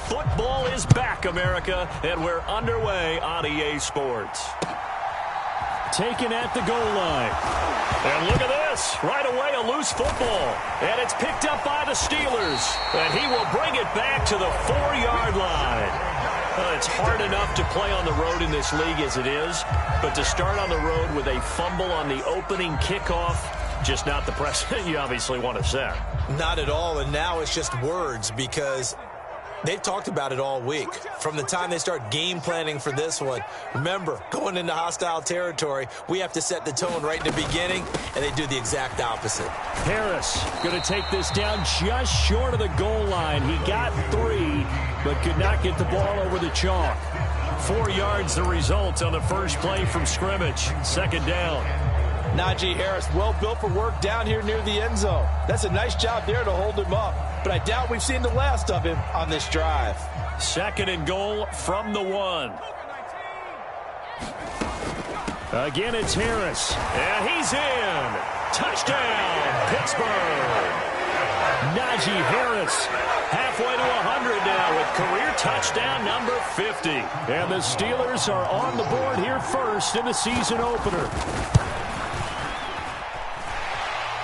Football is back, America, and we're underway on EA Sports. Taken at the goal line. And look at this. Right away, a loose football. And it's picked up by the Steelers. And he will bring it back to the 4-yard line. It's hard enough to play on the road in this league as it is. But to start on the road with a fumble on the opening kickoff, just not the precedent you obviously want to set. Not at all, and now it's just words because they've talked about it all week. From the time they start game planning for this one, remember, going into hostile territory, we have to set the tone right in the beginning, and they do the exact opposite. Harris going to take this down just short of the goal line. He got 3, but could not get the ball over the chalk. 4 yards the result on the first play from scrimmage. Second down. Najee Harris, well built for work down here near the end zone. That's a nice job there to hold him up. But I doubt we've seen the last of him on this drive. Second and goal from the 1. Again, it's Harris. And he's in. Touchdown, Pittsburgh. Najee Harris halfway to 100 now with career touchdown number 50. And the Steelers are on the board here first in the season opener.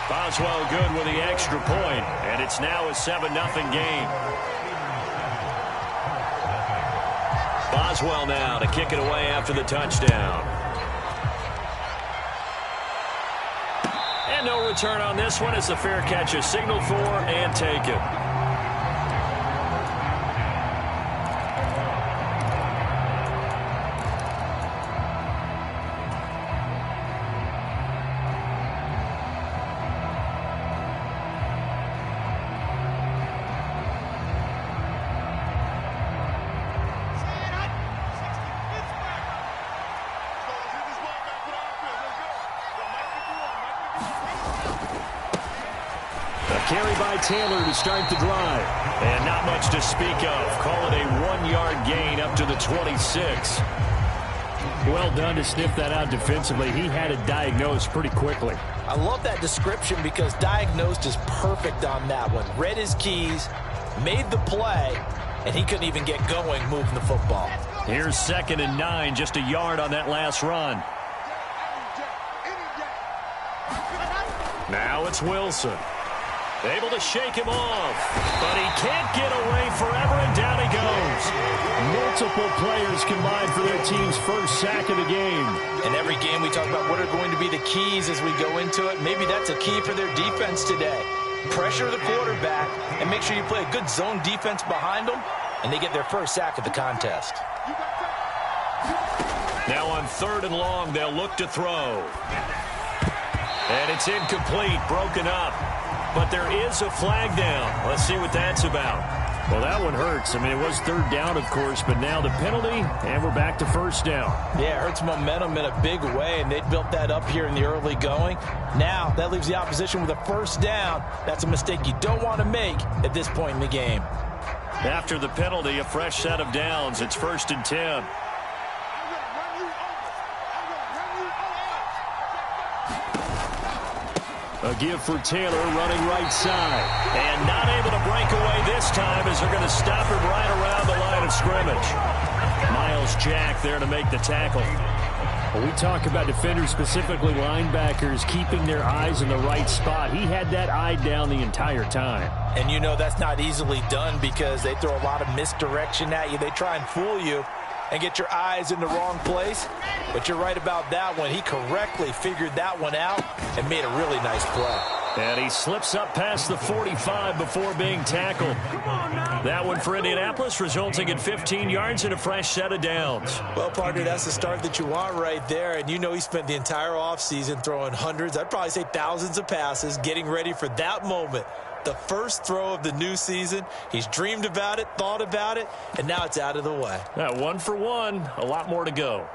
Boswell good with the extra point, and it's now a 7-0 game. Boswell now to kick it away after the touchdown. And no return on this one as the fair catch is signaled for and taken. Carry by Taylor to start the drive. And not much to speak of. Call it a 1-yard gain up to the 26. Well done to sniff that out defensively. He had it diagnosed pretty quickly. I love that description because diagnosed is perfect on that one. Read his keys, made the play, and he couldn't even get going moving the football. Here's 2nd and 9, just a yard on that last run. Now it's Wilson. Able to shake him off, but he can't get away forever, and down he goes. Multiple players combined for their team's first sack of the game. In every game we talk about what are going to be the keys as we go into it. Maybe that's a key for their defense today. Pressure the quarterback and make sure you play a good zone defense behind them, and they get their first sack of the contest. Now on 3rd and long, they'll look to throw. And it's incomplete, broken up. But there is a flag down. Let's see what that's about. Well, that one hurts. I mean, it was 3rd down, of course, but now the penalty, and we're back to 1st down. Yeah, it hurts momentum in a big way, and they built that up here in the early going. Now, that leaves the opposition with a 1st down. That's a mistake you don't want to make at this point in the game. After the penalty, a fresh set of downs. It's 1st and 10. A give for Taylor running right side. And not able to break away this time as they're going to stop him right around the line of scrimmage. Miles Jack there to make the tackle. Well, we talk about defenders, specifically linebackers, keeping their eyes in the right spot. He had that eye down the entire time. And you know that's not easily done because they throw a lot of misdirection at you. They try and fool you and get your eyes in the wrong place. But you're right about that one. He correctly figured that one out and made a really nice play. And he slips up past the 45 before being tackled. That one for Indianapolis, resulting in 15 yards and a fresh set of downs. Well, partner, that's the start that you want right there. And you know he spent the entire offseason throwing hundreds, I'd probably say thousands of passes, getting ready for that moment. The first throw of the new season. He's dreamed about it, thought about it, and now it's out of the way. 1 for 1, a lot more to go.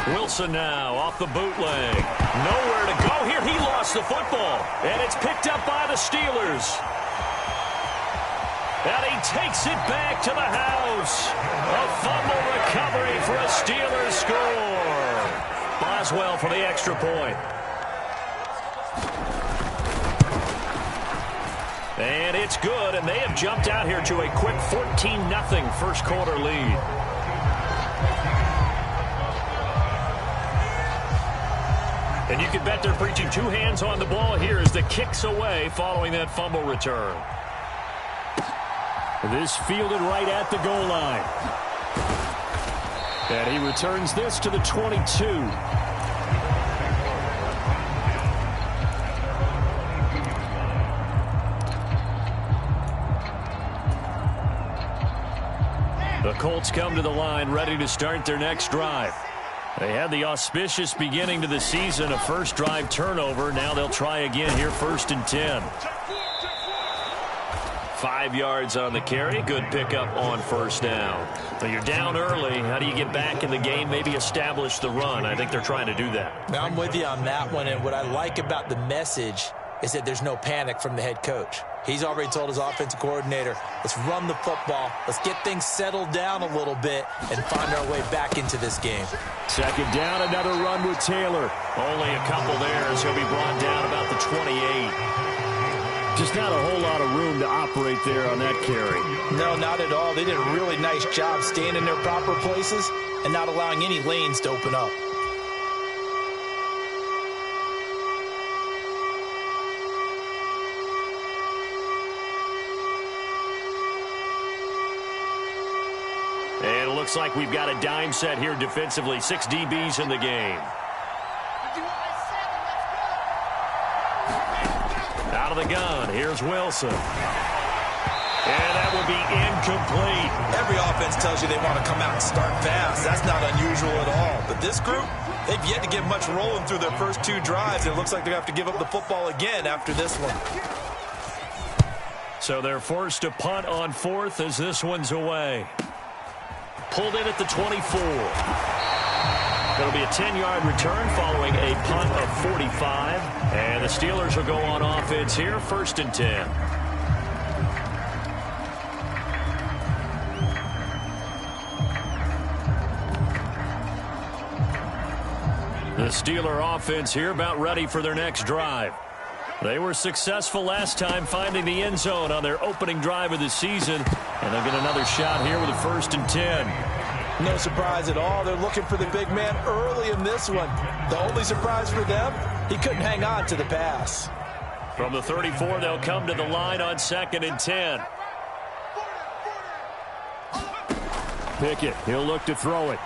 Wilson now off the bootleg. Nowhere to go here. He lost the football. And it's picked up by the Steelers. And he takes it back to the house. A fumble recovery for a Steelers score. Boswell for the extra point. And it's good, and they have jumped out here to a quick 14-0 first quarter lead. And you can bet they're preaching two hands on the ball here as the kick's away following that fumble return. This fielded right at the goal line. And he returns this to the 22. The Colts come to the line ready to start their next drive. They had the auspicious beginning to the season, a first drive turnover. Now they'll try again here, 1st and 10. 5 yards on the carry. Good pickup on first down. But you're down early. How do you get back in the game, maybe establish the run? I think they're trying to do that. Now, I'm with you on that one, and what I like about the message is that there's no panic from the head coach. He's already told his offensive coordinator, let's run the football, let's get things settled down a little bit and find our way back into this game. 2nd down, another run with Taylor. Only a couple there as he'll be brought down about the 28. Just not a whole lot of room to operate there on that carry. No, not at all. They did a really nice job staying in their proper places and not allowing any lanes to open up. And it looks like we've got a dime set here defensively. 6 DBs in the game. Out of the gun, here's Wilson. And that would be incomplete. Every offense tells you they want to come out and start fast. That's not unusual at all. But this group, they've yet to get much rolling through their first 2 drives. It looks like they have to give up the football again after this one. So they're forced to punt on 4th as this one's away. Pulled in at the 24. It'll be a 10-yard return following a punt of 45. And the Steelers will go on offense here, 1st and 10. The Steeler offense here about ready for their next drive. They were successful last time finding the end zone on their opening drive of the season. And they'll get another shot here with a 1st and 10. No surprise at all. They're looking for the big man early in this one. The only surprise for them, he couldn't hang on to the pass. From the 34, they'll come to the line on 2nd and 10. Pickett, he'll look to throw it.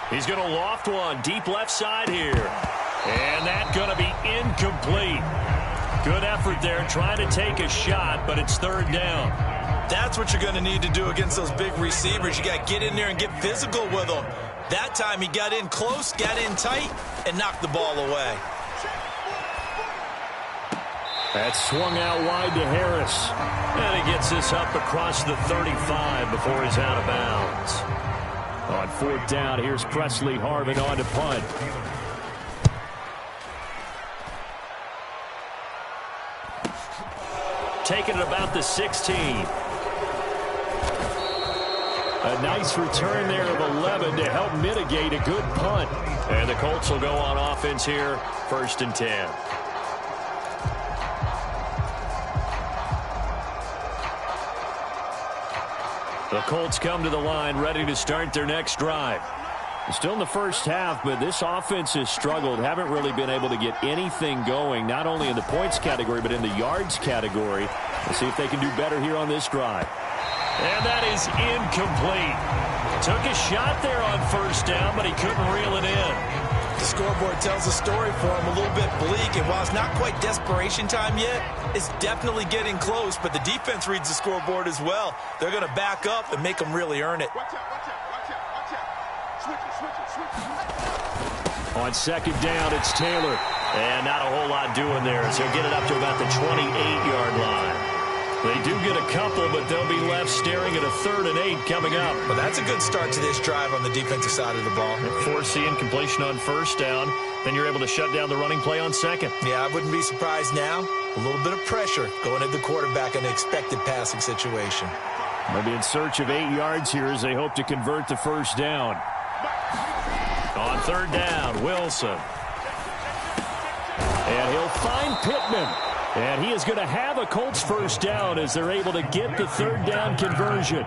He's going to loft one deep left side here. And that's going to be incomplete. Good effort there trying to take a shot, but it's 3rd down. That's what you're going to need to do against those big receivers. You got to get in there and get physical with them. That time he got in close, got in tight, and knocked the ball away. That's swung out wide to Harris. And he gets this up across the 35 before he's out of bounds. On 4th down, here's Presley Harvin on to punt. Taking it about the 16. A nice return there of 11 to help mitigate a good punt. And the Colts will go on offense here, 1st and 10. The Colts come to the line ready to start their next drive. Still in the first half, but this offense has struggled. Haven't really been able to get anything going, not only in the points category, but in the yards category. We'll see if they can do better here on this drive. And that is incomplete. Took a shot there on 1st down, but he couldn't reel it in. The scoreboard tells a story for him, a little bit bleak, and while it's not quite desperation time yet, it's definitely getting close, but the defense reads the scoreboard as well. They're going to back up and make them really earn it. On 2nd down, it's Taylor. And not a whole lot doing there, so he'll get it up to about the 28-yard line. They do get a couple, but they'll be left staring at a 3rd and 8 coming up. Well, that's a good start to this drive on the defensive side of the ball. Forcing completion on 1st down. Then you're able to shut down the running play on 2nd. Yeah, I wouldn't be surprised now. A little bit of pressure going at the quarterback in an expected passing situation. They'll be in search of 8 yards here as they hope to convert the first down. On third down, Wilson. And he'll find Pittman. And he is going to have a Colts first down as they're able to get the third down conversion.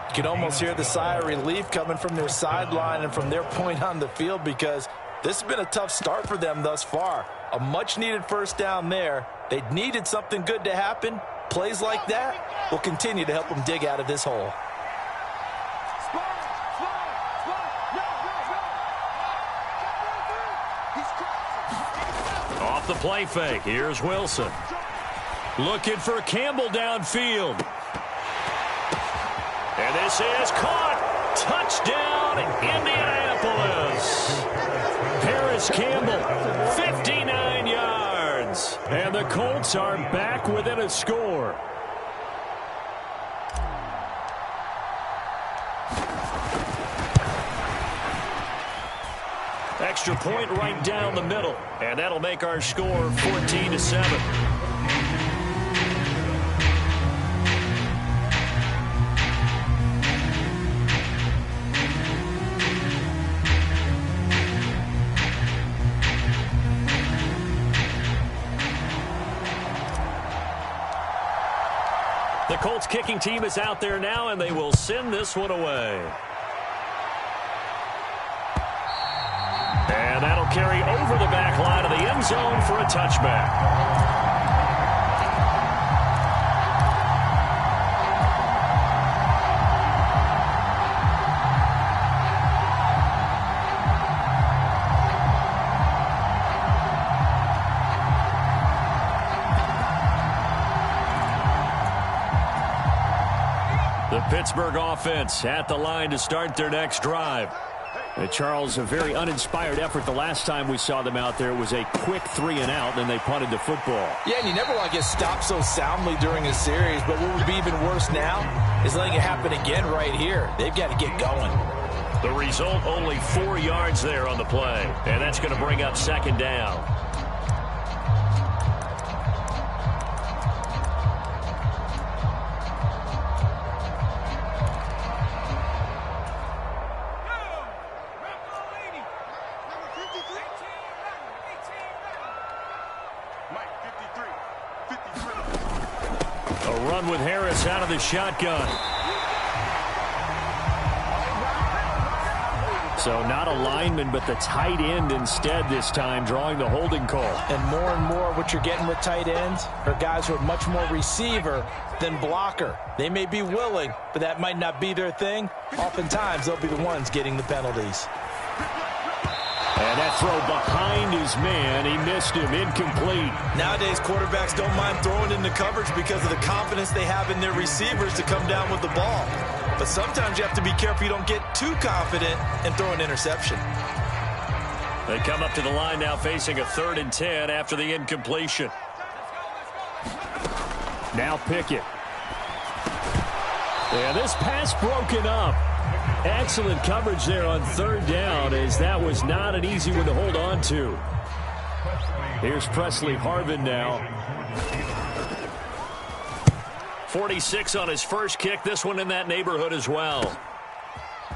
You can almost hear the sigh of relief coming from their sideline and from their point on the field, because this has been a tough start for them thus far. A much-needed first down there. They needed something good to happen. Plays like that will continue to help them dig out of this hole. Off the play fake, here's Wilson. Looking for Campbell downfield. And this is caught. Touchdown, Indianapolis. Paris Campbell, 59 yards. And the Colts are back within a score. Extra point right down the middle. And that'll make our score 14-7. The Colts kicking team is out there now, and they will send this one away. And that'll carry over the back line of the end zone for a touchback. The Pittsburgh offense at the line to start their next drive. Charles, a very uninspired effort the last time we saw them out there. It was a quick 3-and-out, then they punted the football. Yeah, and you never want to get stopped so soundly during a series, but what would be even worse now is letting it happen again right here. They've got to get going. The result, only 4 yards there on the play, and that's going to bring up second down. With Harris out of the shotgun. So not a lineman, but the tight end instead this time, drawing the holding call. And more what you're getting with tight ends are guys who are much more receiver than blocker. They may be willing, but that might not be their thing. Oftentimes, they'll be the ones getting the penalties. And that throw behind his man, he missed him, incomplete. Nowadays, quarterbacks don't mind throwing into coverage because of the confidence they have in their receivers to come down with the ball. But sometimes you have to be careful you don't get too confident and throw an interception. They come up to the line now facing a 3rd and 10 after the incompletion. Now Pickett. Yeah, this pass broken up. Excellent coverage there on 3rd down, as that was not an easy one to hold on to. Here's Presley Harvin now. 46 on his first kick. This one in that neighborhood as well.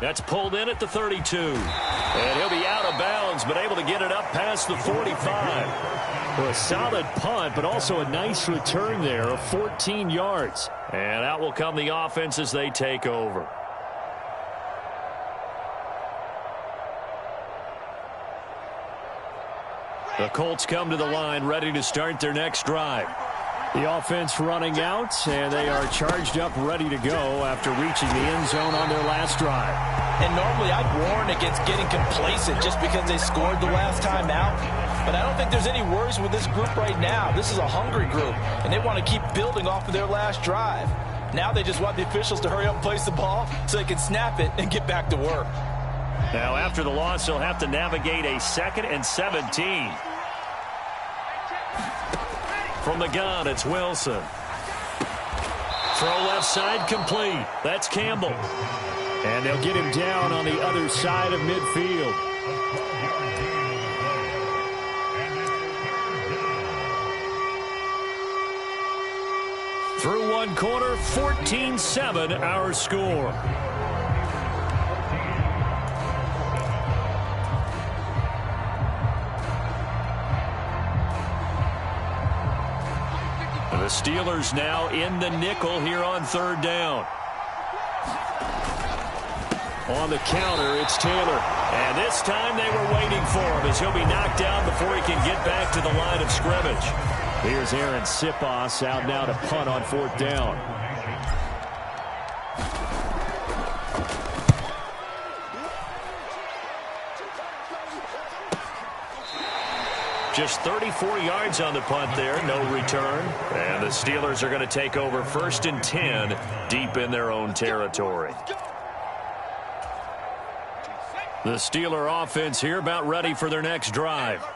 That's pulled in at the 32. And he'll be out of bounds, but able to get it up past the 45. Well, a solid punt, but also a nice return there of 14 yards. And out will come the offense as they take over. The Colts come to the line ready to start their next drive. The offense running out, and they are charged up ready to go after reaching the end zone on their last drive. And normally I'd warn against getting complacent just because they scored the last time out. But I don't think there's any worries with this group right now. This is a hungry group, and they want to keep building off of their last drive. Now they just want the officials to hurry up and place the ball so they can snap it and get back to work. Now after the loss, they'll have to navigate a 2nd and 17. From the gun, it's Wilson. Throw left side complete. That's Campbell. And they'll get him down on the other side of midfield. Through one quarter, 14-7 our score. The Steelers now in the nickel here on third down. On the counter, it's Taylor. And this time they were waiting for him as he'll be knocked down before he can get back to the line of scrimmage. Here's Aaron Sipos out now to punt on fourth down. Just 34 yards on the punt there, no return. And the Steelers are going to take over 1st and 10 deep in their own territory. The Steeler offense here about ready for their next drive.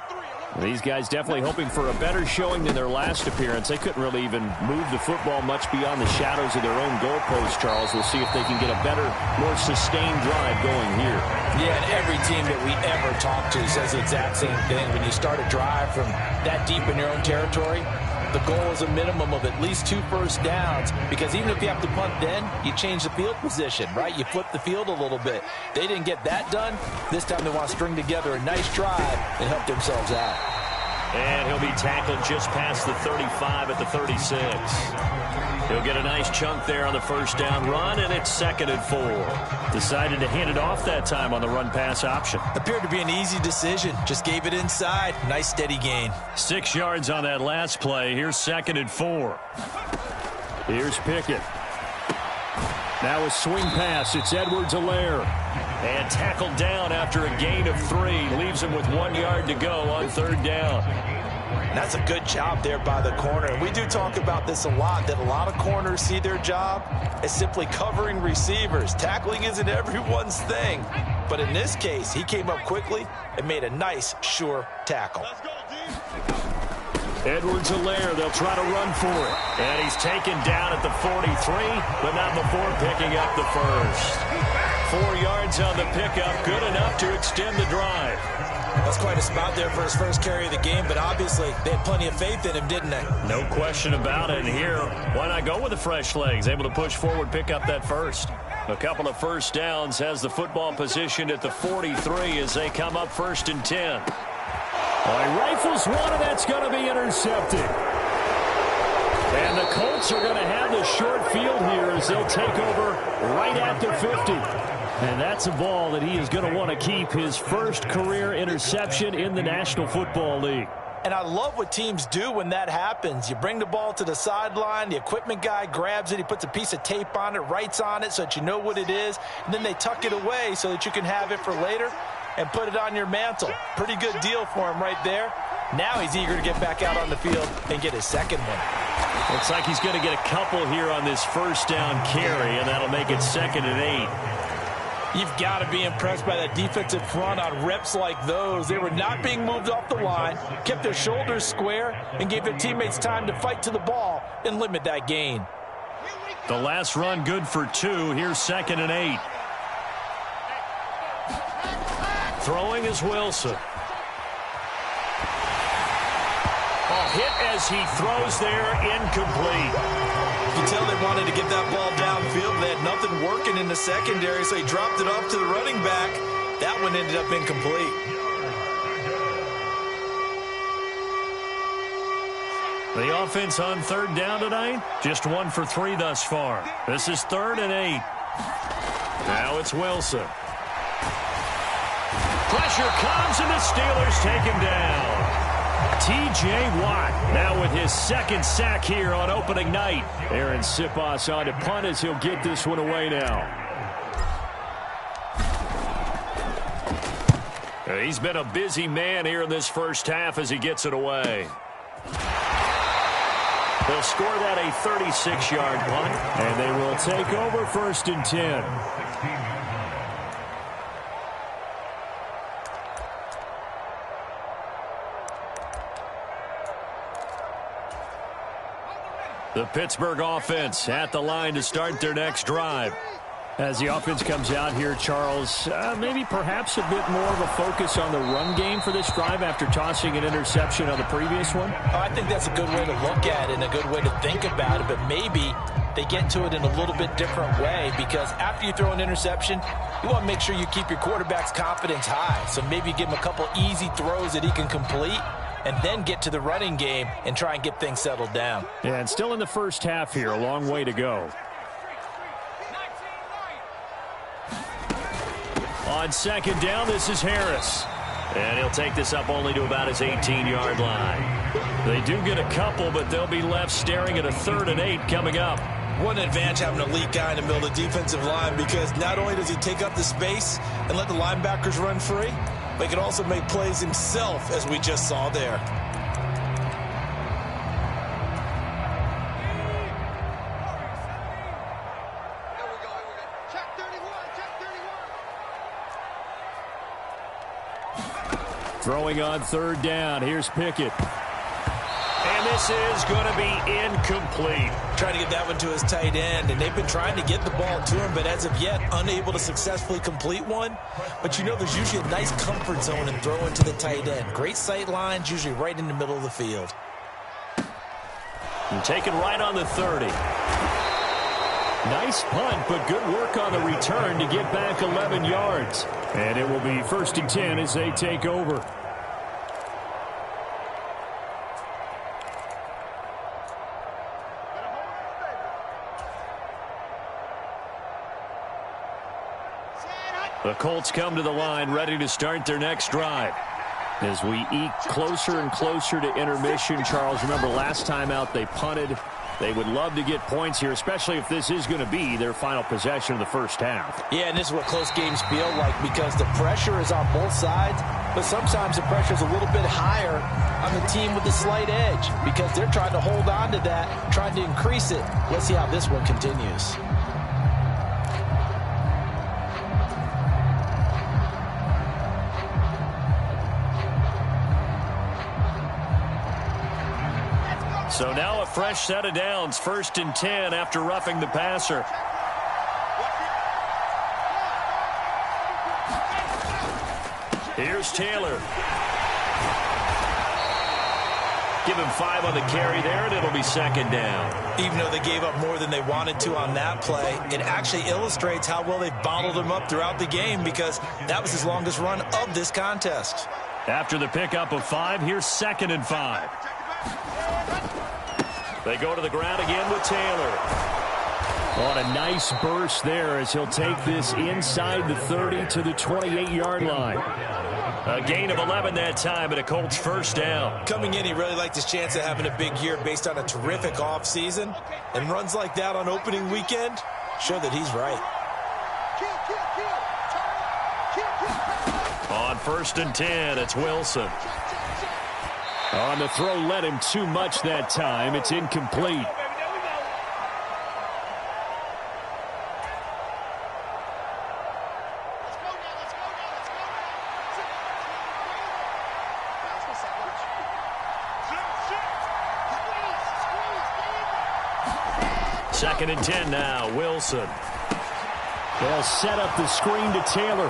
These guys definitely hoping for a better showing than their last appearance. They couldn't really even move the football much beyond the shadows of their own goalpost, Charles. We'll see if they can get a better, more sustained drive going here. Yeah, and every team that we ever talk to says the exact same thing. When you start a drive from that deep in your own territory, the goal is a minimum of at least 2 first downs, because even if you have to punt then, you change the field position, right? You flip the field a little bit. They didn't get that done. This time they want to string together a nice drive and help themselves out. And he'll be tackled just past the 35 at the 36. He'll get a nice chunk there on the first down run, and it's 2nd and 4. Decided to hand it off that time on the run-pass option. Appeared to be an easy decision. Just gave it inside. Nice steady gain. 6 yards on that last play. Here's 2nd and 4. Here's Pickett. Now a swing pass. It's Edwards-Helaire. And tackled down after a gain of 3. Leaves him with 1 yard to go on third down. That's a good job there by the corner. And we do talk about this a lot, that a lot of corners see their job as simply covering receivers. Tackling isn't everyone's thing. But in this case, he came up quickly and made a nice, sure tackle. Edwards-Helaire, they'll try to run for it. And he's taken down at the 43, but not before picking up the first. 4 yards on the pickup, good enough to extend the drive. That's quite a spot there for his first carry of the game, but obviously they had plenty of faith in him, didn't they? No question about it. And here, why not go with the fresh legs? Able to push forward, pick up that first. A couple of first downs, has the football positioned at the 43 as they come up 1st and 10. He rifles one, and that's going to be intercepted. And the Colts are going to have the short field here as they'll take over right at the 50. And that's a ball that he is going to want to keep, his first career interception in the National Football League. And I love what teams do when that happens. You bring the ball to the sideline, the equipment guy grabs it, he puts a piece of tape on it, writes on it so that you know what it is, and then they tuck it away so that you can have it for later and put it on your mantle. Pretty good deal for him right there. Now he's eager to get back out on the field and get his second one. Looks like he's going to get a couple here on this first down carry, and that'll make it 2nd and 8. You've got to be impressed by that defensive front on reps like those. They were not being moved off the line, kept their shoulders square, and gave their teammates time to fight to the ball and limit that gain. The last run good for 2. Here's 2nd and 8. Throwing is Wilson. A hit as he throws there, incomplete. You can tell they wanted to get that ball downfield. They had nothing working in the secondary, so he dropped it off to the running back. That one ended up incomplete. The offense on third down tonight, just 1 for 3 thus far. This is 3rd and 8. Now it's Wilson. Pressure comes, and the Steelers take him down. T.J. Watt now with his 2nd sack here on opening night. Aaron Sipos on to punt as he'll get this one away now. He's been a busy man here in this first half as he gets it away. They'll score that a 36-yard punt, and they will take over 1st and 10. The Pittsburgh offense at the line to start their next drive. As the offense comes out here, Charles, maybe perhaps a bit more of a focus on the run game for this drive after tossing an interception on the previous one? I think that's a good way to look at it and a good way to think about it, but maybe they get to it in a little bit different way, because after you throw an interception, you want to make sure you keep your quarterback's confidence high. So maybe give him a couple easy throws that he can complete and then get to the running game and try and get things settled down. Yeah, and still in the first half here, a long way to go. On second down, this is Harris. And he'll take this up only to about his 18-yard line. They do get a couple, but they'll be left staring at a 3rd and 8 coming up. What an advantage having an elite guy in the middle of the defensive line, because not only does he take up the space and let the linebackers run free, but he can also make plays himself, as we just saw there. Throwing on 3rd down. Here's Pickett. And this is going to be incomplete. Trying to get that one to his tight end, and they've been trying to get the ball to him, but as of yet, unable to successfully complete one. But you know there's usually a nice comfort zone in throwing to the tight end. Great sight lines, usually right in the middle of the field. And taken right on the 30. Nice punt, but good work on the return to get back 11 yards. And it will be 1st and 10 as they take over. The Colts come to the line, ready to start their next drive. As we eke closer and closer to intermission, Charles, remember last time out they punted. They would love to get points here, especially if this is going to be their final possession of the first half. Yeah, and this is what close games feel like, because the pressure is on both sides, but sometimes the pressure is a little bit higher on the team with the slight edge, because they're trying to hold on to that, trying to increase it. Let's see how this one continues. So now a fresh set of downs, 1st and 10 after roughing the passer. Here's Taylor. Give him 5 on the carry there, and it'll be 2nd down. Even though they gave up more than they wanted to on that play, it actually illustrates how well they bottled him up throughout the game, because that was his longest run of this contest. After the pickup of 5, here's 2nd and 5. They go to the ground again with Taylor. On a nice burst there as he'll take this inside the 30 to the 28-yard line. A gain of 11 that time and a Colts 1st down. Coming in, he really liked his chance of having a big year based on a terrific offseason. And runs like that on opening weekend show that he's right. On 1st and 10, it's Wilson. On the throw, led him too much that time. It's incomplete. Second and 10 now, Wilson. They'll set up the screen to Taylor.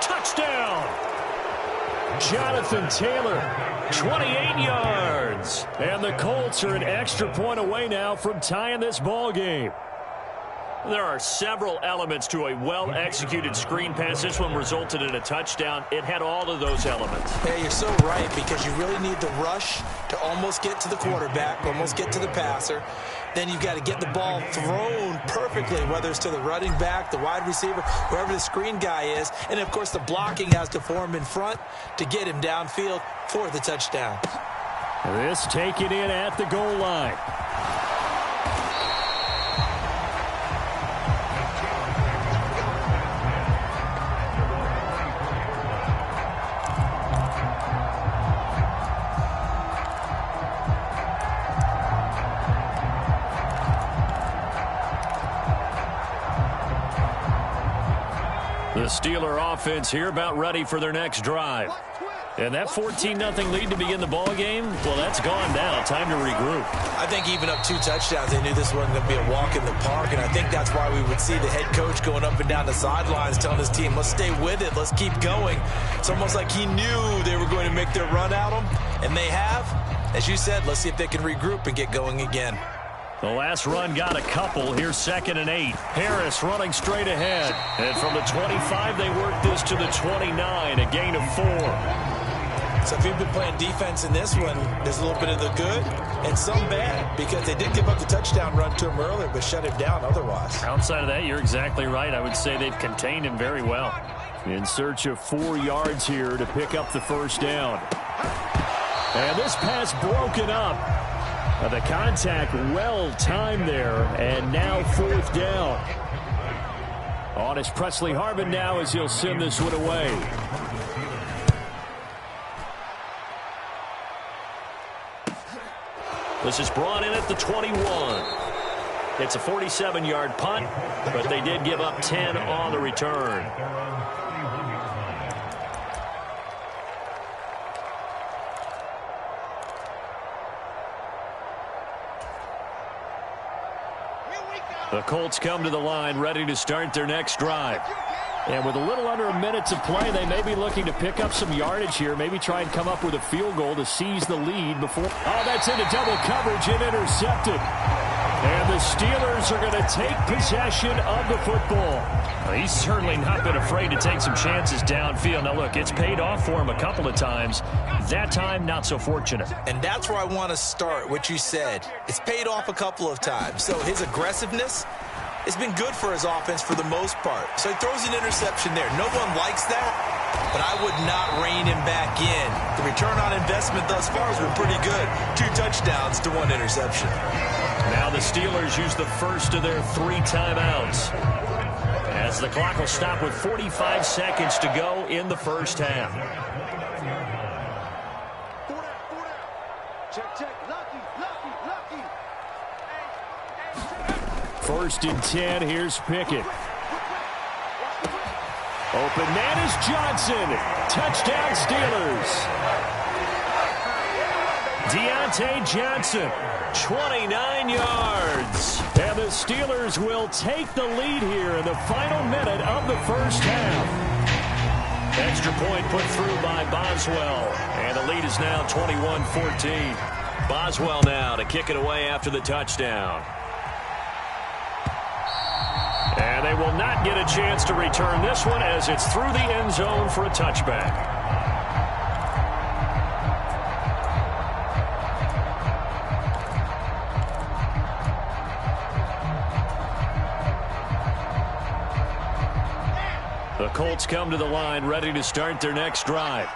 Touchdown! Jonathan Taylor, 28 yards. And the Colts are an extra point away now from tying this ball game. There are several elements to a well-executed screen pass. This one resulted in a touchdown. It had all of those elements. Yeah, you're so right, because you really need the rush to almost get to the quarterback, almost get to the passer. Then you've got to get the ball thrown perfectly, whether it's to the running back, the wide receiver, whoever the screen guy is. And, of course, the blocking has to form in front to get him downfield for the touchdown. This taken in at the goal line. The Steeler offense here about ready for their next drive. And that 14-0 lead to begin the ball game, well, that's gone now. Time to regroup. I think even up 2 touchdowns, they knew this wasn't going to be a walk in the park, and I think that's why we would see the head coach going up and down the sidelines telling his team, let's stay with it, let's keep going. It's almost like he knew they were going to make their run at him, and they have. As you said, let's see if they can regroup and get going again. The last run got a couple. Here's 2nd and 8. Harris running straight ahead. And from the 25, they work this to the 29, a gain of 4. So if you've been playing defense in this one, there's a little bit of the good and some bad, because they did give up the touchdown run to him earlier, but shut him down otherwise. Outside of that, you're exactly right. I would say they've contained him very well. In search of 4 yards here to pick up the first down. And this pass broken up. The contact well timed there, and now 4th down. On is Presley Harvin now as he'll send this one away. This is brought in at the 21. It's a 47-yard punt, but they did give up 10 on the return. The Colts come to the line ready to start their next drive. And with a little under a minute to play, they may be looking to pick up some yardage here, maybe try and come up with a field goal to seize the lead before. Oh, that's into double coverage and intercepted. And the Steelers are going to take possession of the football. Well, he's certainly not been afraid to take some chances downfield. Now, look, it's paid off for him a couple of times. That time, not so fortunate. And that's where I want to start, what you said. It's paid off a couple of times. So his aggressiveness, it's been good for his offense for the most part. So he throws an interception there. No one likes that, but I would not rein him back in. The return on investment thus far has been pretty good. 2 touchdowns to 1 interception. Now the Steelers use the first of their 3 timeouts, as the clock will stop with 45 seconds to go in the first half. First and 10, here's Pickett. Open man is Johnson. Touchdown Steelers. Deontay Johnson, 29 yards. And the Steelers will take the lead here in the final minute of the first half. Extra point put through by Boswell. And the lead is now 21-14. Boswell now to kick it away after the touchdown. And they will not get a chance to return this one as it's through the end zone for a touchback. The Colts come to the line ready to start their next drive.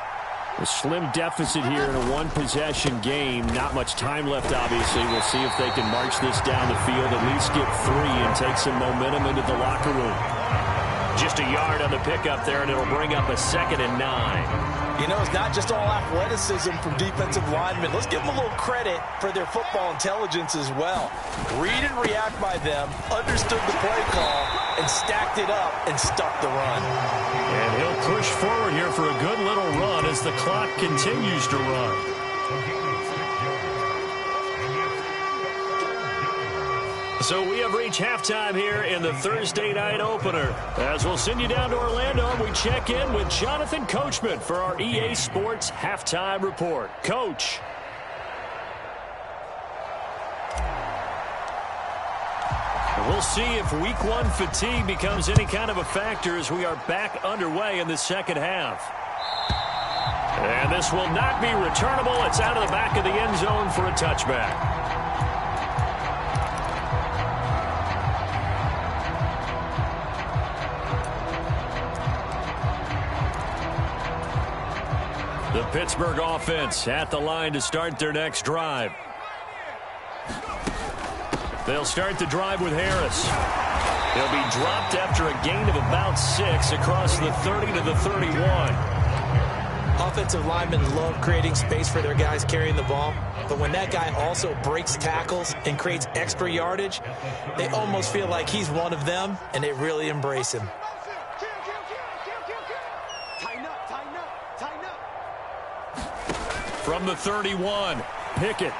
A slim deficit here in a one-possession game. Not much time left, obviously. We'll see if they can march this down the field, at least get 3 and take some momentum into the locker room. Just a yard on the pickup there, and it'll bring up a 2nd and 9. You know, it's not just all athleticism from defensive linemen. Let's give them a little credit for their football intelligence as well. Read and react by them, understood the play call, and stacked it up and stuck the run. And he'll push forward here for a good little run as the clock continues to run. So we have reached halftime here in the Thursday night opener. As we'll send you down to Orlando, we check in with Jonathan Coachman for our EA Sports Halftime Report. Coach. We'll see if Week 1 fatigue becomes any kind of a factor as we are back underway in the second half. And this will not be returnable. It's out of the back of the end zone for a touchback. The Pittsburgh offense at the line to start their next drive. They'll start the drive with Harris. He'll be dropped after a gain of about 6 across the 30 to the 31. Offensive linemen love creating space for their guys carrying the ball, but when that guy also breaks tackles and creates extra yardage, they almost feel like he's one of them, and they really embrace him. From the 31, Pickett.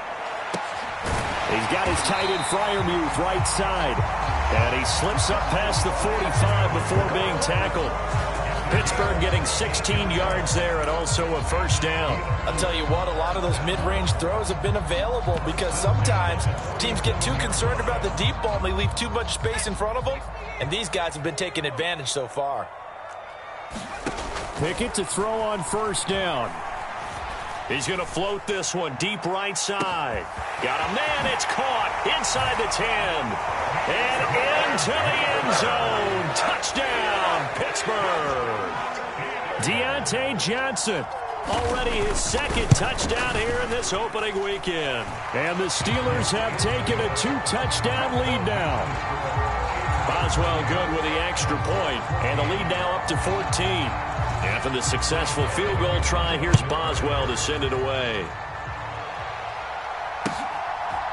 He's got his tight end Freiermuth right side. And he slips up past the 45 before being tackled. Pittsburgh getting 16 yards there and also a first down. I'll tell you what, a lot of those mid-range throws have been available because sometimes teams get too concerned about the deep ball and they leave too much space in front of them. And these guys have been taking advantage so far. Pickett to throw on first down. He's going to float this one deep right side. Got a man. It's caught inside the 10. And into the end zone. Touchdown, Pittsburgh. Deontay Johnson. Already his second touchdown here in this opening weekend. And the Steelers have taken a 2-touchdown lead now. Boswell good with the extra point. And the lead now up to 14. After the successful field goal try, here's Boswell to send it away.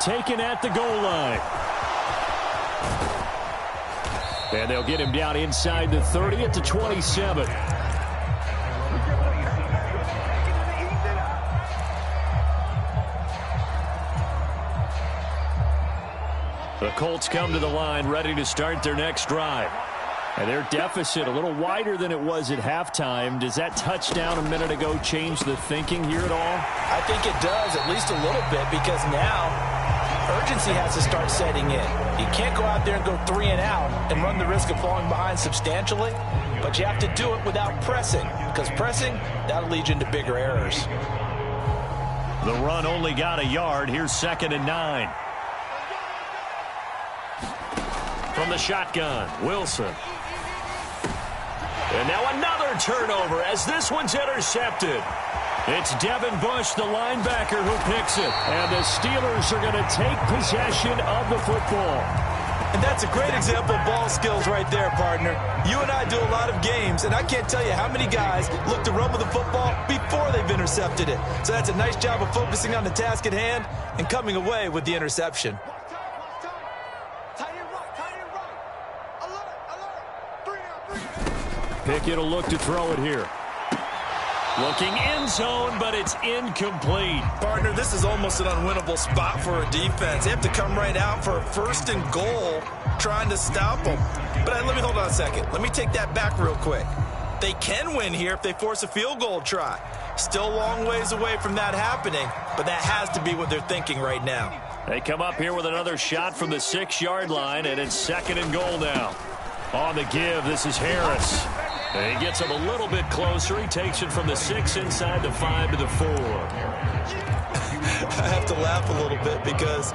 Taken at the goal line. And they'll get him down inside the 30 at the 27. The Colts come to the line ready to start their next drive. And their deficit a little wider than it was at halftime. Does that touchdown a minute ago change the thinking here at all? I think it does, at least a little bit, because now urgency has to start setting in. You can't go out there and go 3 and out and run the risk of falling behind substantially, but you have to do it without pressing, because pressing, that'll lead you into bigger errors. The run only got a yard. Here's 2nd and 9. From the shotgun, Wilson. And now another turnover as this one's intercepted. It's Devin Bush, the linebacker, who picks it. And the Steelers are going to take possession of the football. And that's a great example of ball skills right there, partner. You and I do a lot of games, and I can't tell you how many guys look to run with the football before they've intercepted it. So that's a nice job of focusing on the task at hand and coming away with the interception. Pickett will look to throw it here. Looking end zone, but it's incomplete. Partner, this is almost an unwinnable spot for a defense. They have to come right out for a 1st and goal trying to stop them. But let me hold on a second. Let me take that back real quick. They can win here if they force a field goal try. Still a long ways away from that happening, but that has to be what they're thinking right now. They come up here with another shot from the 6-yard line, and it's 2nd and goal now. On the give, this is Harris. And he gets him a little bit closer. He takes it from the 6 inside the 5 to the 4. I have to laugh a little bit because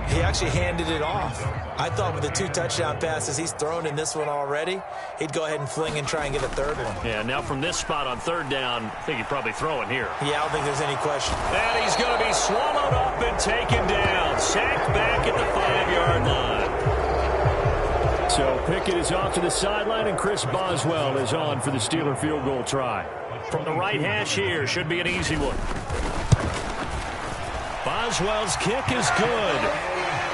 he actually handed it off. I thought with the 2 touchdown passes he's thrown in this one already, he'd go ahead and fling and try and get a 3rd one. Yeah, now from this spot on 3rd down, I think he'd probably throw it here. Yeah, I don't think there's any question. And he's going to be swallowed up and taken down. Sacked back at the 5-yard line. So Pickett is off to the sideline, and Chris Boswell is on for the Steeler field goal try. From the right hash here, should be an easy one. Boswell's kick is good.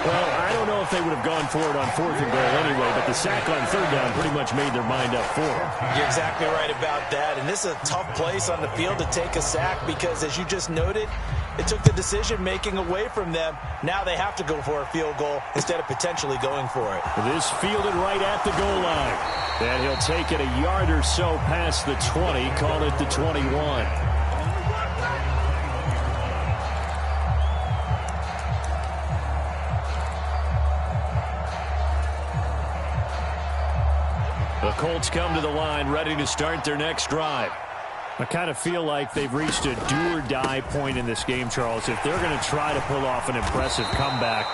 Well, I don't know if they would have gone for it on 4th and goal anyway, but the sack on 3rd down pretty much made their mind up for it. You're exactly right about that, and this is a tough place on the field to take a sack because, as you just noted, it took the decision-making away from them. Now they have to go for a field goal instead of potentially going for it. This fielded right at the goal line. And he'll take it a yard or so past the 20, call it the 21. The Colts come to the line ready to start their next drive. I kind of feel like they've reached a do-or-die point in this game, Charles. If they're going to try to pull off an impressive comeback,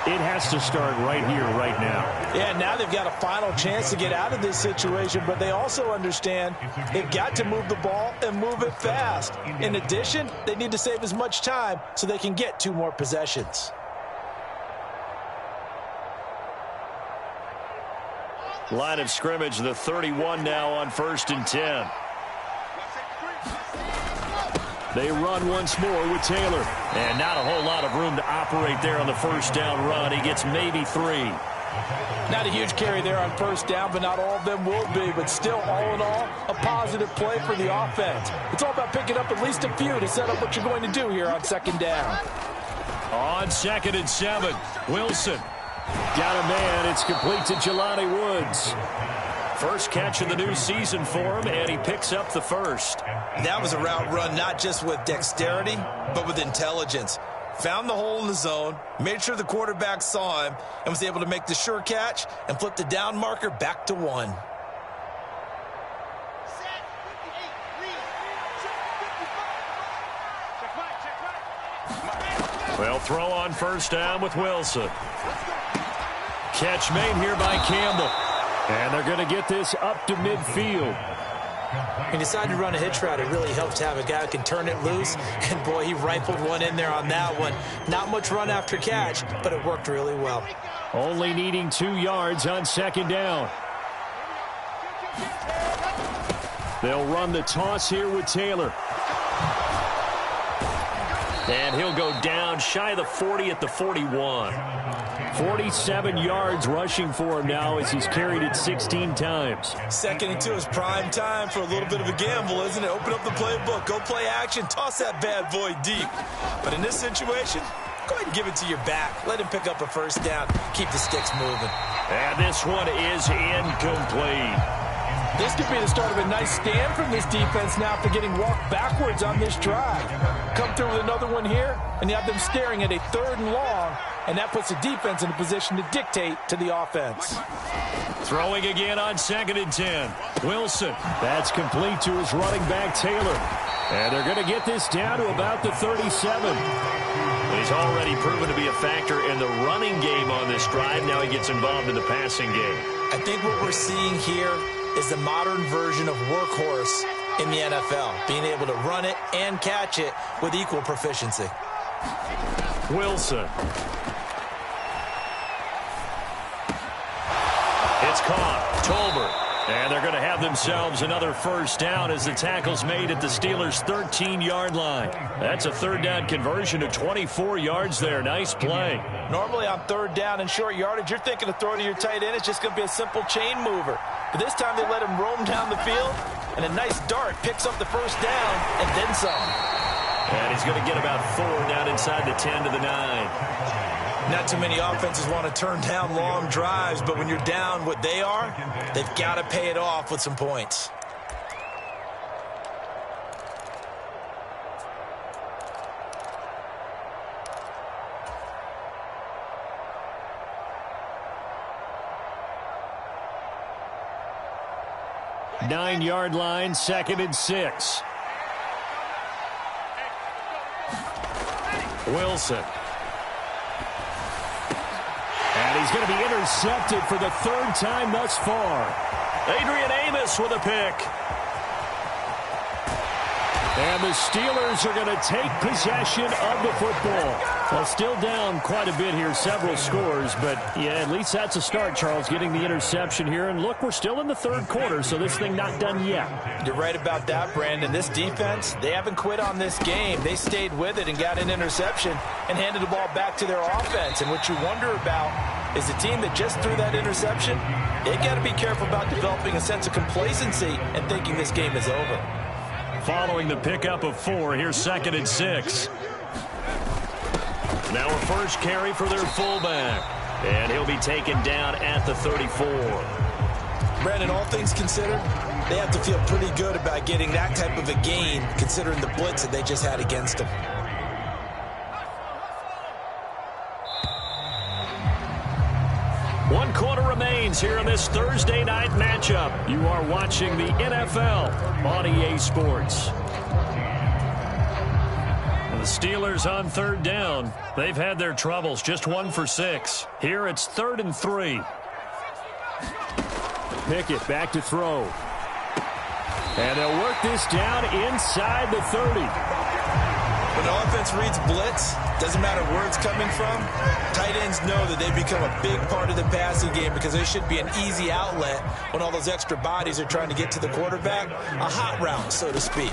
it has to start right here, right now. Yeah, now they've got a final chance to get out of this situation, but they also understand they've got to move the ball and move it fast. In addition, they need to save as much time so they can get 2 more possessions. Line of scrimmage, the 31 now on 1st and 10. They run once more with Taylor. And not a whole lot of room to operate there on the 1st down run. He gets maybe 3. Not a huge carry there on first down, but not all of them will be. But still, all in all, a positive play for the offense. It's all about picking up at least a few to set up what you're going to do here on second down. On 2nd and 7, Wilson. Got a man. It's complete to Jelani Woods. First catch of the new season for him, and he picks up the first. That was a route run not just with dexterity, but with intelligence. Found the hole in the zone, made sure the quarterback saw him, and was able to make the sure catch and flip the down marker back to 1. Well, throw on first down with Wilson. Catch made here by Campbell. And they're going to get this up to midfield. He decided to run a hitch route. It really helps to have a guy who can turn it loose. And, boy, he rifled one in there on that one. Not much run after catch, but it worked really well. Only needing 2 yards on second down. They'll run the toss here with Taylor. And he'll go down shy of the 40 at the 41. 47 yards rushing for him now as he's carried it 16 times. 2nd and 2 is prime time for a little bit of a gamble, isn't it? Open up the playbook, go play action, toss that bad boy deep. But in this situation, go ahead and give it to your back. Let him pick up a first down. Keep the sticks moving. And this one is incomplete. This could be the start of a nice stand from this defense now after getting walked backwards on this drive. Come through with another one here, and you have them staring at a 3rd and long, and that puts the defense in a position to dictate to the offense. Throwing again on 2nd and 10. Wilson. That's complete to his running back, Taylor. And they're going to get this down to about the 37. He's already proven to be a factor in the running game on this drive. Now he gets involved in the passing game. I think what we're seeing here is the modern version of workhorse in the NFL, being able to run it and catch it with equal proficiency. Wilson. It's caught. Tolbert. And they're going to have themselves another first down as the tackle's made at the Steelers' 13-yard line. That's a 3rd down conversion to 24 yards there. Nice play. Normally on 3rd down and short yardage, you're thinking of throwing to your tight end. It's just going to be a simple chain mover. But this time they let him roam down the field, and a nice dart picks up the first down and then some. And he's going to get about 4 down inside the 10 to the 9. Not too many offenses want to turn down long drives, but when you're down what they are, they've got to pay it off with some points. Nine-yard line, 2nd and 6. Wilson. And he's going to be intercepted for the 3rd time thus far. Adrian Amos with a pick. And the Steelers are going to take possession of the football. Well, still down quite a bit here, several scores, but yeah, at least that's a start, Charles, getting the interception here. And look, we're still in the 3rd quarter, so this thing not done yet. You're right about that, Brandon. This defense, they haven't quit on this game. They stayed with it and got an interception and handed the ball back to their offense. And what you wonder about is the team that just threw that interception, they got to be careful about developing a sense of complacency and thinking this game is over. Following the pickup of 4, here's 2nd and 6. Now a first carry for their fullback. And he'll be taken down at the 34. Brandon, all things considered, they have to feel pretty good about getting that type of a gain, considering the blitz that they just had against them. One quarter remains here in this Thursday night matchup. You are watching the NFL on EA Sports. The Steelers on 3rd down. They've had their troubles, just 1 for 6. Here it's 3rd and 3. Pickett back to throw. And they'll work this down inside the 30. When the offense reads blitz, doesn't matter where it's coming from, tight ends know that they become a big part of the passing game because they should be an easy outlet when all those extra bodies are trying to get to the quarterback. A hot route, so to speak.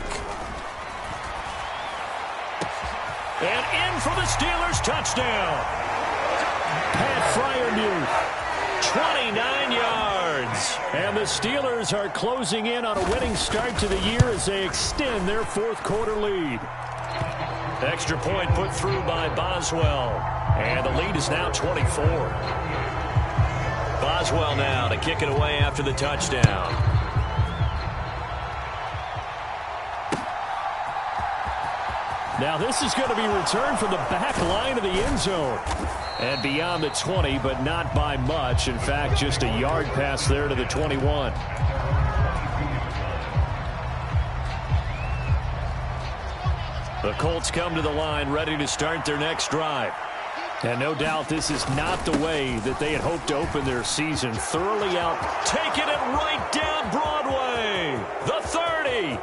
And in for the Steelers touchdown. Pat Fryermuth. 29 yards. And the Steelers are closing in on a winning start to the year as they extend their fourth quarter lead. Extra point put through by Boswell. And the lead is now 24. Boswell now to kick it away after the touchdown. Now this is going to be returned from the back line of the end zone. And beyond the 20, but not by much. In fact, just a yard pass there to the 21. The Colts come to the line ready to start their next drive. And no doubt this is not the way that they had hoped to open their season. Thoroughly out, taking it right down Broadway. The 30.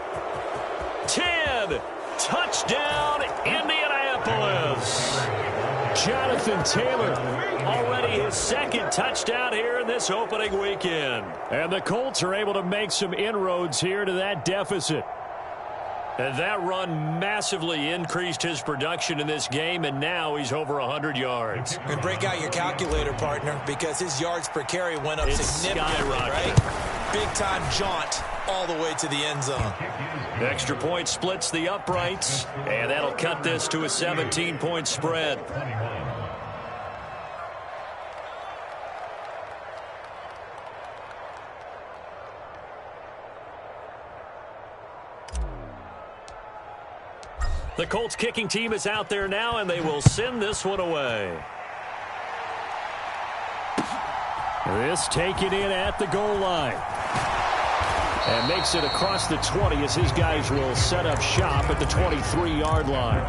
10. Touchdown, Indianapolis. Jonathan Taylor, already his second touchdown here in this opening weekend. And the Colts are able to make some inroads here to that deficit. And that run massively increased his production in this game, and now he's over 100 yards. And break out your calculator, partner, because his yards per carry went up significantly, right? Big-time jaunt all the way to the end zone. Extra point splits the uprights, and that'll cut this to a 17-point spread. The Colts kicking team is out there now, and they will send this one away. This taken in at the goal line. And makes it across the 20 as his guys will set up shop at the 23-yard line.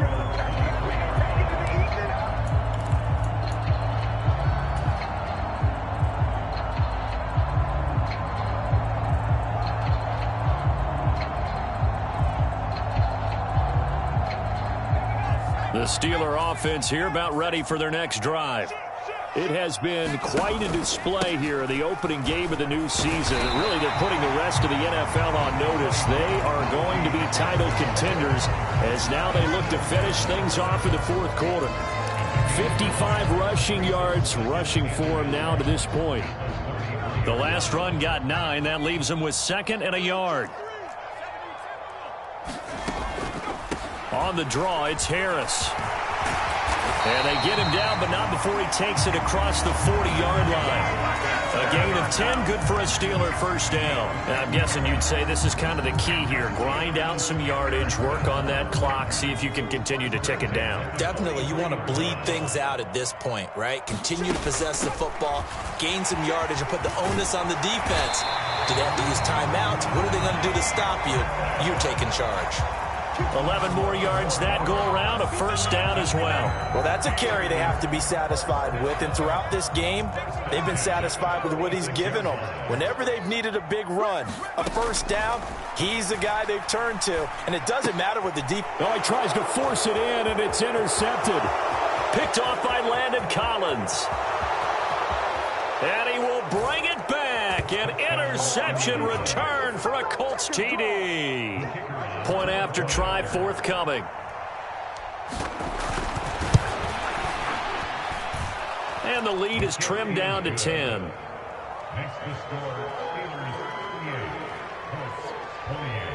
The Steeler offense here about ready for their next drive. It has been quite a display here in the opening game of the new season. And really, they're putting the rest of the NFL on notice. They are going to be title contenders as now they look to finish things off in the fourth quarter. 55 rushing yards rushing for them now to this point. The last run got 9. That leaves them with 2nd and a yard. On the draw, it's Harris. And they get him down, but not before he takes it across the 40-yard line. A gain of 10, good for a Steeler first down. And I'm guessing you'd say this is kind of the key here. Grind out some yardage, work on that clock, see if you can continue to tick it down. Definitely, you want to bleed things out at this point, right? Continue to possess the football, gain some yardage, and put the onus on the defense. Do they have to use timeouts? What are they going to do to stop you? You're taking charge. 11 more yards that go around, a first down as well. Well, that's a carry they have to be satisfied with, and throughout this game, they've been satisfied with what he's given them. Whenever they've needed a big run, a first down, he's the guy they've turned to, and it doesn't matter what the deep. Oh, he tries to force it in, and it's intercepted. Picked off by Landon Collins. And he will bring it back. An interception return for a Colts TD. Point after try forthcoming. And the lead is trimmed down to 10. Next to score, Steelers 38, Colts 28.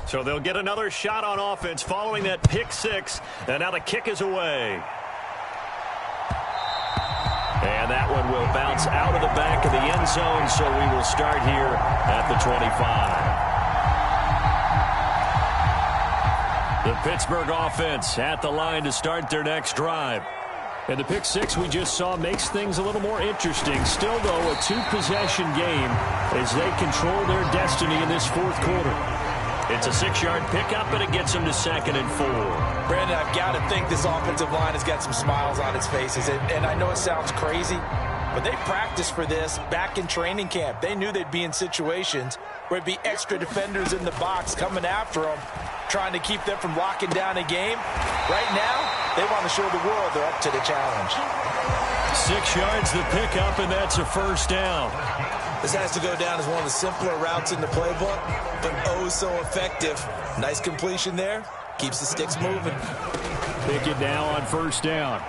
So they'll get another shot on offense following that pick six. And now the kick is away. And that one will bounce out of the back of the end zone, so we will start here at the 25. The Pittsburgh offense at the line to start their next drive. And the pick six we just saw makes things a little more interesting. Still, though, a two-possession game as they control their destiny in this fourth quarter. It's a 6-yard pickup, and it gets them to 2nd and 4. Brandon, I've got to think this offensive line has got some smiles on its faces. And I know it sounds crazy, but they practiced for this back in training camp. They knew they'd be in situations where it'd be extra defenders in the box coming after them, trying to keep them from locking down a game. Right now, they want to show the world they're up to the challenge. 6 yards the pickup, and that's a first down. This has to go down as one of the simpler routes in the playbook, but oh so effective. Nice completion there. Keeps the sticks moving. Pickett now on first down.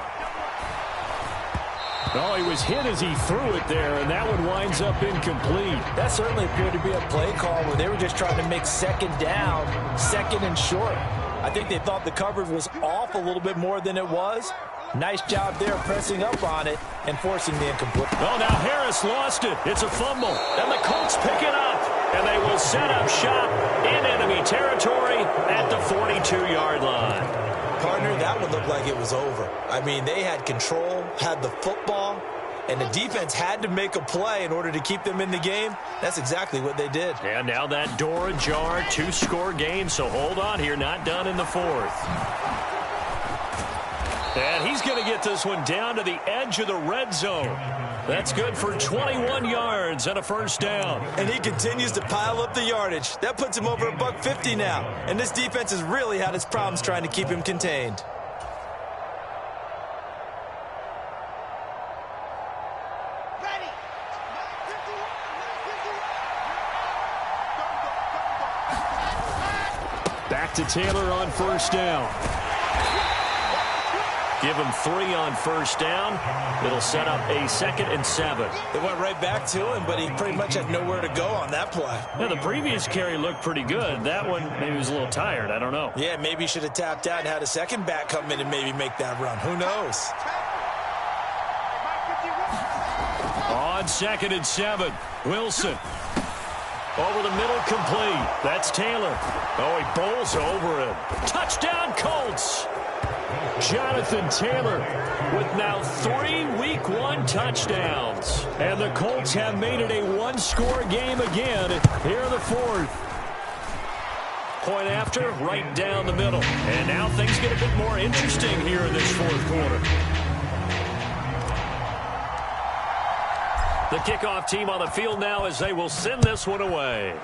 Oh, he was hit as he threw it there, and that one winds up incomplete. That certainly appeared to be a play call where they were just trying to make second down, second and short. I think they thought the coverage was off a little bit more than it was. Nice job there pressing up on it and forcing the incomplete. Oh, now Harris lost it. It's a fumble. And the Colts pick it up. And they will set up shop in enemy territory at the 42-yard line. Partner, that one looked like it was over. I mean, they had control, had the football, and the defense had to make a play in order to keep them in the game. That's exactly what they did. And now that door ajar, 2-score game, so hold on here, not done in the fourth. And he's going to get this one down to the edge of the red zone. That's good for 21 yards and a first down. And he continues to pile up the yardage. That puts him over $150 now. And this defense has really had its problems trying to keep him contained. Back to Taylor on first down. Give him 3 on first down. It'll set up a 2nd and 7. They went right back to him, but he pretty much had nowhere to go on that play. Yeah, the previous carry looked pretty good. That one, maybe he was a little tired. I don't know. Yeah, maybe he should have tapped out and had a second back come in and maybe make that run. Who knows? On 2nd and 7, Wilson. Over the middle, complete. That's Taylor. Oh, he bowls over him. Touchdown, Colts. Jonathan Taylor with now 3 Week 1 touchdowns. And the Colts have made it a 1-score game again here in the fourth. Point after, right down the middle. And now things get a bit more interesting here in this fourth quarter. The kickoff team on the field now as they will send this one away.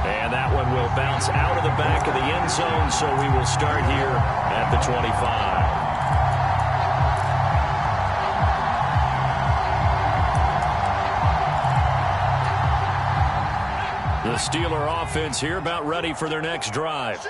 And that one will bounce out of the back of the end zone, so we will start here at the 25. The Steeler offense here about ready for their next drive.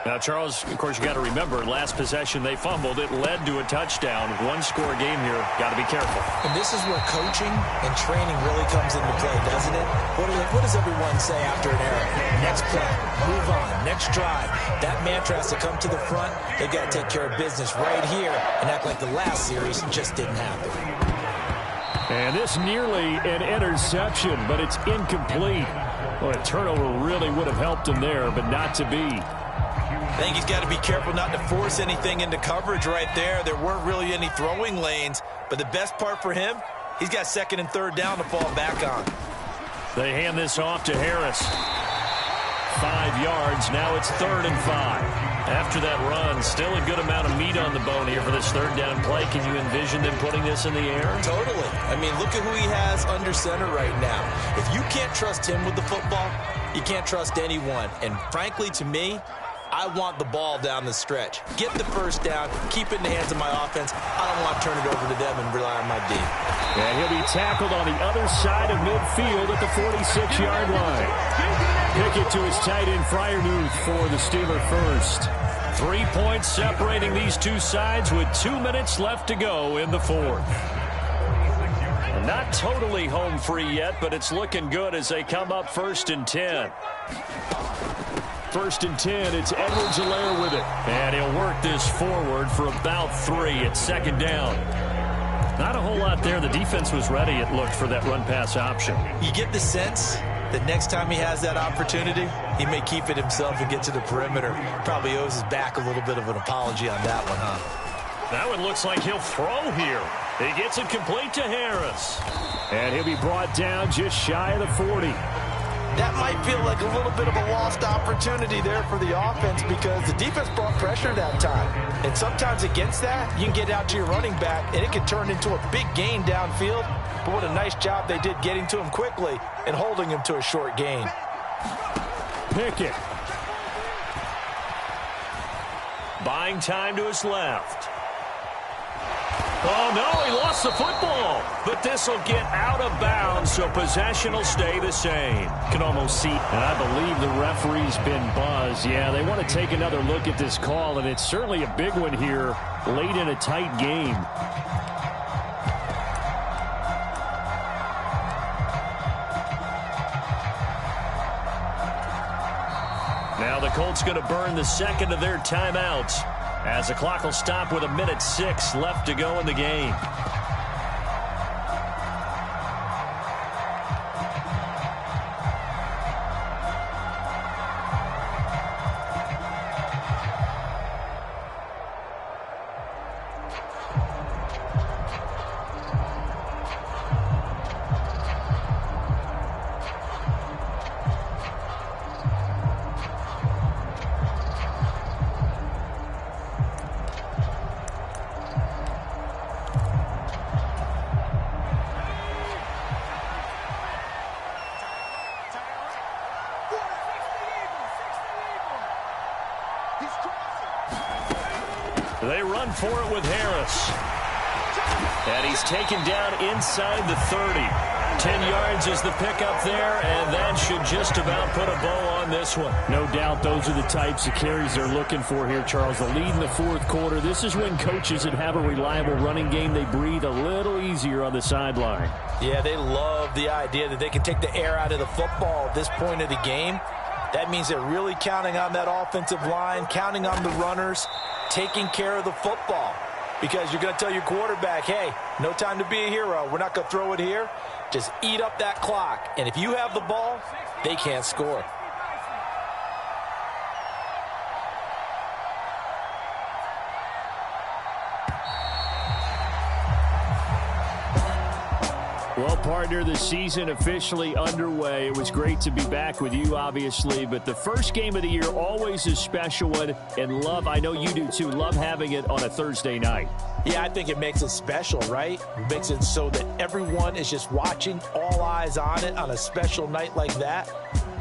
Now, Charles, of course, you got to remember, last possession they fumbled. It led to a touchdown. 1-score game here. Got to be careful. And this is where coaching and training really comes into play, doesn't it? What does everyone say after an error? Next play, move on, next drive. That mantra has to come to the front. They've got to take care of business right here and act like the last series just didn't happen. And this nearly an interception, but it's incomplete. Well, a turnover really would have helped him there, but not to be. I think he's got to be careful not to force anything into coverage right there. There weren't really any throwing lanes, but the best part for him, he's got 2nd and 3rd down to fall back on. They hand this off to Harris. 5 yards. Now it's 3rd and 5. After that run, still a good amount of meat on the bone here for this 3rd down play. Can you envision them putting this in the air? Totally. I mean, look at who he has under center right now. If you can't trust him with the football, you can't trust anyone. And frankly, to me, I want the ball down the stretch. Get the first down, keep it in the hands of my offense. I don't want to turn it over to them and rely on my D. And he'll be tackled on the other side of midfield at the 46-yard line. Pickett to his tight end, Freiermuth, for the Steeler first. 3 points separating these two sides with 2 minutes left to go in the fourth. Not totally home free yet, but it's looking good as they come up 1st and 10. 1st and 10, it's Edwards-Helaire with it. And he'll work this forward for about 3 at 2nd down. Not a whole lot there. The defense was ready, it looked, for that run-pass option. You get the sense that next time he has that opportunity, he may keep it himself and get to the perimeter. Probably owes his back a little bit of an apology on that one, huh? That one looks like he'll throw here. He gets it complete to Harris. And he'll be brought down just shy of the 40. That might feel like a little bit of a lost opportunity there for the offense because the defense brought pressure that time. And sometimes against that, you can get out to your running back, and it can turn into a big gain downfield. But what a nice job they did getting to him quickly and holding him to a short gain. Pickett. Buying time to his left. Oh, no, he lost the football. But this will get out of bounds, so possession will stay the same. Can almost see. And I believe the referee's been buzzed. Yeah, they want to take another look at this call, and it's certainly a big one here late in a tight game. Now the Colts going to burn the second of their timeouts, as the clock will stop with 1:06 left to go in the game. They run for it with Harris. And he's taken down inside the 30. 10 yards is the pickup there, and that should just about put a bow on this one. No doubt those are the types of carries they're looking for here, Charles. The lead in the fourth quarter. This is when coaches that have a reliable running game, they breathe a little easier on the sideline. Yeah, they love the idea that they can take the air out of the football at this point of the game. That means they're really counting on that offensive line, counting on the runners, taking care of the football. Because you're going to tell your quarterback, hey, no time to be a hero. We're not going to throw it here. Just eat up that clock. And if you have the ball, they can't score. Well, partner, the season officially underway. It was great to be back with you, obviously, but the first game of the year always a special one, and love, I know you do too, love having it on a Thursday night. Yeah, I think it makes it special, right? It makes it so that everyone is just watching, all eyes on it on a special night like that.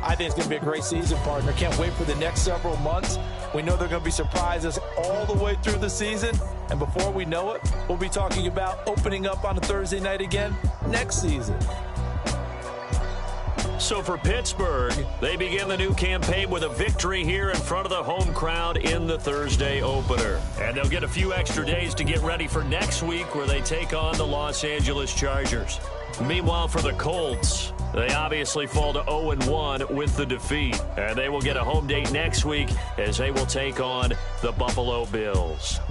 I think it's going to be a great season, partner. Can't wait for the next several months. We know there are going to be surprises all the way through the season. And before we know it, we'll be talking about opening up on a Thursday night again next season. So for Pittsburgh, they begin the new campaign with a victory here in front of the home crowd in the Thursday opener. And they'll get a few extra days to get ready for next week, where they take on the Los Angeles Chargers. Meanwhile, for the Colts, they obviously fall to 0-1 with the defeat. And they will get a home date next week as they will take on the Buffalo Bills.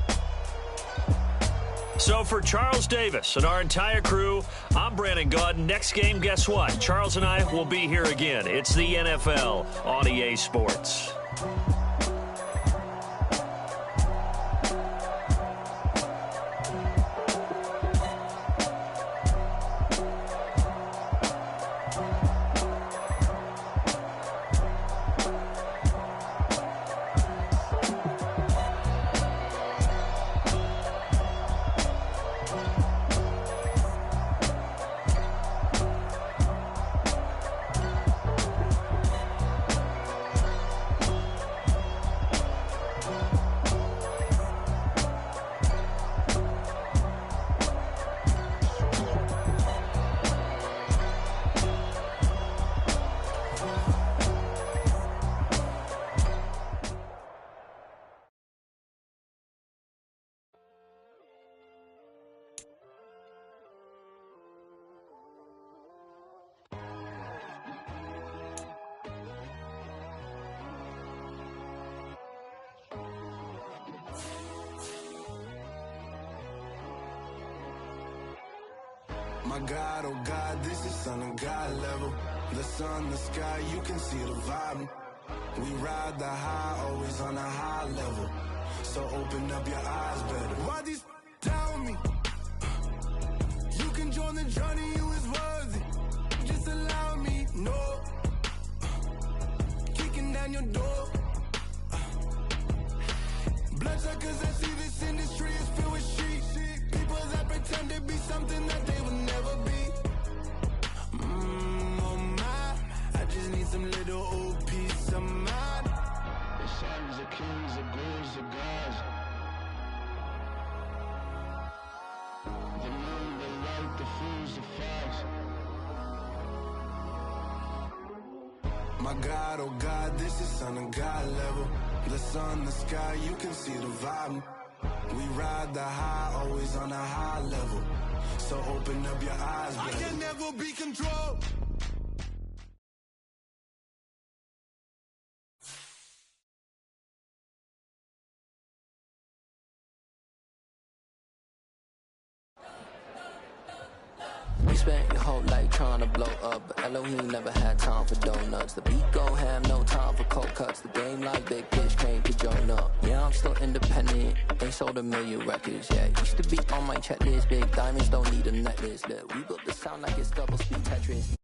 So for Charles Davis and our entire crew, I'm Brandon Gaudin. Next game, guess what? Charles and I will be here again. It's the NFL on EA Sports. My God, oh God, this is Son of God level. The sun, the sky, you can see the vibe. We ride the high, always on a high level. So open up your eyes better. Why these tell me? You can join the journey, you is worthy. Just allow me, no. Kicking down your door. Bloodsuckers, I see this industry is filled with sheep. People that pretend to be something that they will never be. Oh my, I just need some little old peace of mind. The sons of kings, the ghouls, the gods. My God, oh God, this is son of God level. The sun, the sky, you can see the vibe. We ride the high, always on a high level. So open up your eyes, baby. I can never be controlled. You spent your whole life trying to blow up, but Elohim never had time for donuts. The beat go ham, no time for cold cuts. The game like big pitch came to join up. Yeah, I'm still independent, ain't sold a million records yet. Used to be on my checklist, big diamonds don't need a necklace. Look, we built the sound like it's double speed Tetris.